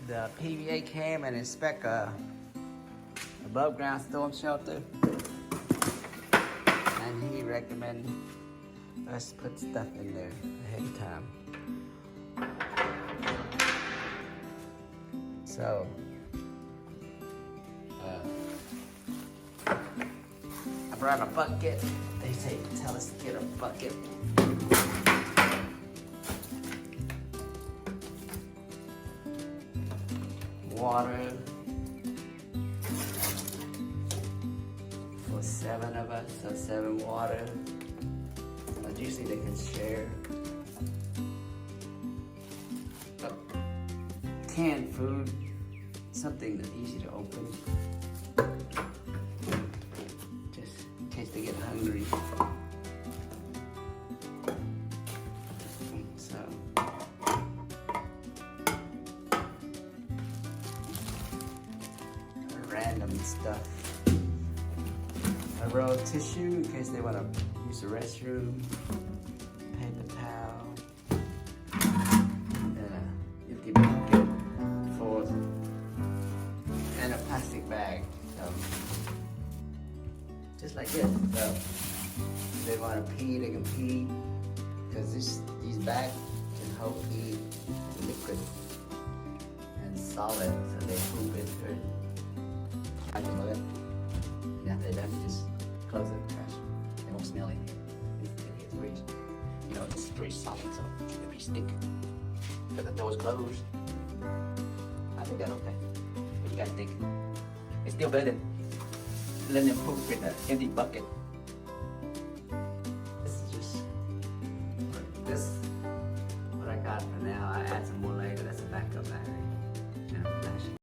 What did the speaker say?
the PVA cam and inspect a above ground storm shelter, and he recommended us put stuff in there ahead of time. So I brought a bucket. They tell us to get a bucket. Water for 7 of us, so 7 water. But usually they can share. But canned food, something that's easy to open, just in case they get hungry. So random stuff. A roll of tissue in case they want to use the restroom. Paper towel. And a empty bucket for, and a plastic bag. So just like this. So if they want to pee, they can pee, because these bags can hold pee, liquid and solid, so they poop into it. I can move it. And after they're done, you just close the trash. They won't smell anything. It's pretty, it's pretty solid, so it'll be stick. But the door's closed. I think that's okay. What you guys think? It's still better than letting them poop in an empty bucket. This is just what I got for now. I add some more later. That's a backup battery.